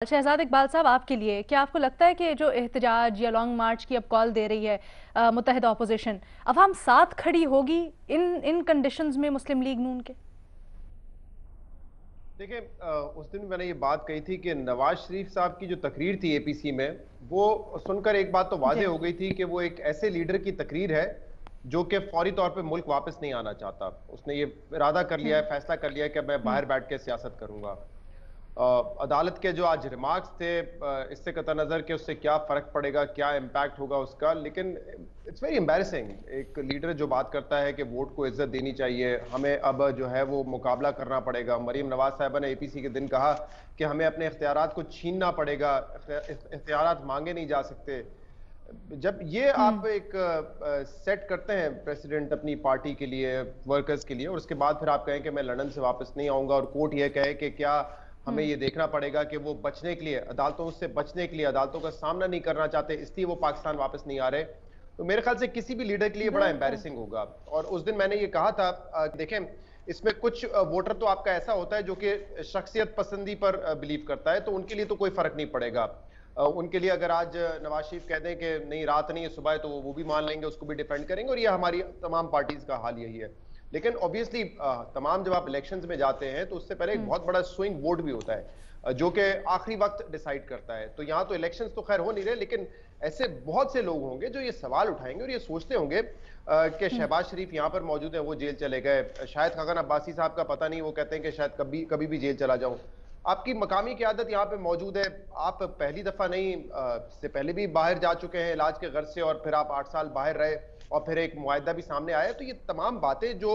शहजाद इकबाल साहब, आपके लिए क्या आपको लगता है कि जो एहतजाज या लॉन्ग मार्च की अब कॉल दे रही है मुत्तहिदा अपोजिशन, अवाम साथ खड़ी होगी इन कंडीशंस में मुस्लिम लीग नून के? देखिए, उस दिन मैंने ये बात कही थी कि नवाज शरीफ साहब की जो तकरीर थी एपीसी में, वो सुनकर एक बात तो वाजे जी। हो गई थी कि वो एक ऐसे लीडर की तकरीर है जो कि फौरी तौर पे मुल्क वापस नहीं आना चाहता। उसने ये इरादा कर लिया है, फैसला कर लिया है कि मैं हम्म। बाहर बैठ के सियासत करूंगा। अदालत के जो आज रिमार्क्स थे, इससे कतई नजर कि उससे क्या फर्क पड़ेगा, क्या इम्पैक्ट होगा उसका, लेकिन इट्स वेरी एम्बैरेसिंग। एक लीडर जो बात करता है कि वोट को इज्जत देनी चाहिए, हमें अब जो है वो मुकाबला करना पड़ेगा। मरीम नवाज साहबा ने एपीसी के दिन कहा कि हमें अपने इख्तियारात को छीनना पड़ेगा, इख्तियारात मांगे नहीं जा सकते। जब ये आप एक सेट करते हैं प्रेसिडेंट अपनी पार्टी के लिए, वर्कर्स के लिए, और उसके बाद फिर आप कहें कि मैं लंदन से वापस नहीं आऊंगा, और कोर्ट ये कहे कि क्या हमें ये देखना पड़ेगा कि वो बचने के लिए, अदालतों से बचने के लिए, अदालतों का सामना नहीं करना चाहते, इसलिए वो पाकिस्तान वापस नहीं आ रहे, तो मेरे ख्याल से किसी भी लीडर के लिए बड़ा बिल्कुल। एम्बैरेसिंग होगा। और उस दिन मैंने ये कहा था, देखें, इसमें कुछ वोटर तो आपका ऐसा होता है जो कि शख्सियत पसंदी पर बिलीव करता है, तो उनके लिए तो कोई फर्क नहीं पड़ेगा। उनके लिए अगर आज नवाज शरीफ कह दें कि नहीं, रात नहीं है सुबह है, तो वो भी मान लेंगे, उसको भी डिफेंड करेंगे, और ये हमारी तमाम पार्टीज का हाल यही है। लेकिन ऑब्वियसली तमाम जब आप इलेक्शंस में जाते हैं तो उससे पहले एक बहुत बड़ा स्विंग वोट भी होता है, जो कि आखिरी वक्त डिसाइड करता है। तो यहाँ तो इलेक्शंस तो खैर हो नहीं रहे, लेकिन ऐसे बहुत से लोग होंगे जो ये सवाल उठाएंगे और ये सोचते होंगे कि शहबाज शरीफ यहाँ पर मौजूद है, वो जेल चले गए, शायद खगन अब्बासी साहब का पता नहीं, वो कहते हैं कि शायद कभी कभी भी जेल चला जाऊं। आपकी मकामी क़यादत यहाँ पे मौजूद है, आप पहली दफा नहीं, इससे पहले भी बाहर जा चुके हैं इलाज के गर्ज से, और फिर आप 8 साल बाहर रहे, और फिर एक मुआहदा भी सामने आया। तो ये तमाम बातें जो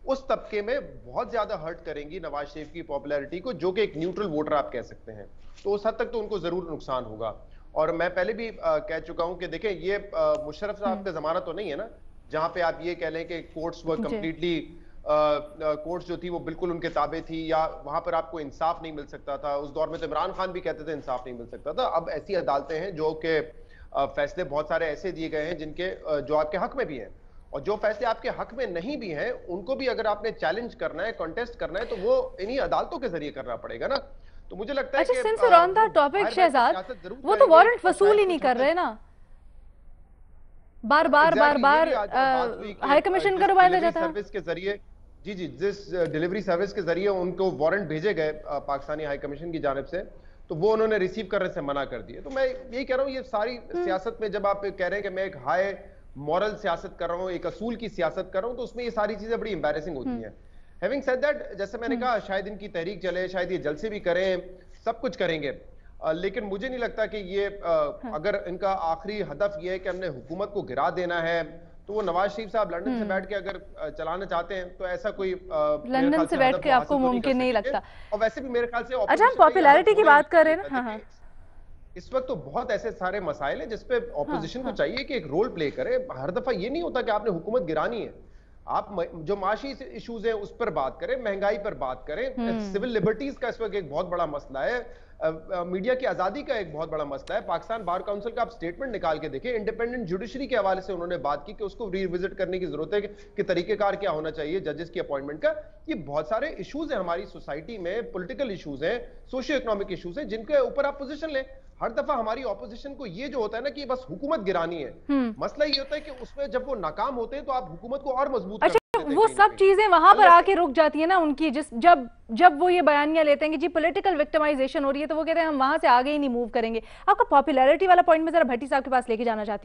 उस तबके में बहुत ज्यादा हर्ट करेंगी नवाज शरीफ की पॉपुलैरिटी को, जो कि एक न्यूट्रल वोटर आप कह सकते हैं, तो उस हद तक तो उनको जरूर नुकसान होगा। और मैं पहले भी कह चुका हूं कि देखें, ये मुशर्रफ साहब का जमाना तो नहीं है ना, जहां पे आप ये कह लें कि कोर्ट्स वर जी। कंप्लीटली, कोर्ट्स जो थी वो बिल्कुल उनके ताबे थी, या वहां पर आपको इंसाफ नहीं मिल सकता था। उस दौर में तो इमरान खान भी कहते थे इंसाफ नहीं मिल सकता था। अब ऐसी अदालतें हैं जो कि फैसले बहुत सारे ऐसे दिए गए हैं जिनके जो आपके हक में भी हैं, और जो फैसले आपके हक में नहीं भी हैं उनको भी अगर आपने चैलेंज करना है, कॉन्टेस्ट करना है, तो वो इन्हीं अदालतों के जरिए करना पड़ेगा ना। तो मुझे लगता है अच्छा, कि सिंस ऑन द वो टॉपिक बाहर बैठ के शहजाद, सियासत जरूर वो तो करेंगे, वारंट और वसूल शायद ही नहीं कुछ हद कर रहे तक ना, बार बार बार एग्जैक्टली बार ये भी आज बात हुई कि हाई कमीशन का जिस नुमाइंदा डिलीवरी जाता है। सर्विस के जरिए, जी जी, जिस डिलीवरी सर्विस के जरिए उनको वारंट भेजे गए पाकिस्तानी हाई कमीशन की जानिब से, तो वो उन्होंने रिसीव करने से मना कर दिए। तो मैं यही कह रहा हूँ, ये सारी सियासत में जब आप कह रहे हैं कि मैं एक हाई मॉरल सियासत कर रहा हूँ, एक असूल की सियासत कर रहा हूँ, तो उसमें ये सारी चीजें बड़ी इंबैरेसिंग होती हैं। हैविंग सेड दैट, जैसे मैंने कहा, शायद इनकी तहरीक चले, शायद ये जलसे भी करें, सब कुछ करेंगे, लेकिन मुझे नहीं लगता कि ये अगर इनका आखिरी हदफ ये है कि हमने हुकूमत को गिरा देना है, तो वो नवाज शरीफ साहब लंदन से बैठ के अगर चलाना चाहते हैं, तो ऐसा कोई मेरे लंदन ख्याल से से बैठ हदफ के वो आपको हासिल तो नहीं कर मुमकिन नहीं सकेंगे। लगता। और वैसे भी मेरे ख्याल से अच्छा, हम ऑपोजिशन का ये हदफ पॉपुलैरिटी की होना ही बात नहीं कर रहे चाहिए हैं था। ना। हाँ देखिए, हाँ इस वक्त तो बहुत ऐसे सारे मसाइल हैं जिसपे हाँ ऑपोजिशन को हाँ। चाहिए कि एक रोल प्ले करे। हर दफा ये नहीं होता कि आपने हुकूमत गिरानी है, आप जो माशी इश्यूज हैं उस पर बात करें, महंगाई पर बात करें, सिविल लिबर्टीज का इस वक्त एक बहुत बड़ा मसला है, मीडिया की आजादी का एक बहुत बड़ा मसला है। पाकिस्तान बार काउंसिल का आप स्टेटमेंट निकाल के देखें, इंडिपेंडेंट जुडिशरी के हवाले से उन्होंने बात की कि उसको रिविजिट करने की जरूरत है कि तरीकेकार क्या होना चाहिए जजेस की अपॉइंटमेंट का। ये बहुत सारे इश्यूज हैं हमारी सोसाइटी में, पॉलिटिकल इश्यूज हैं, सोशियो इकोनॉमिक इश्यूज हैं, जिनके ऊपर आप पोजीशन लें। हर दफा हमारी ऑपोजिशन को ये जो होता है ना कि बस हुकूमत गिरानी है, मसला ये होता है कि उसमें जब वो नाकाम होते हैं तो आप हुकूमत को और मजबूत कर अच्छा, देते हैं वो कहीं ना सब कहीं। चीजें वहां पर अल्लाह से आके रुक जाती है ना उनकी, जिस जब जब वो ये बयानियां लेते हैं कि जी पॉलिटिकल विक्टिमाइजेशन हो रही है, तो वो कहते हैं हम वहां से आगे ही नहीं मूव करेंगे। आपका पॉपुलैरिटी वाला पॉइंट में जरा भट्टी साहब के पास लेके जाना चाहती हूँ।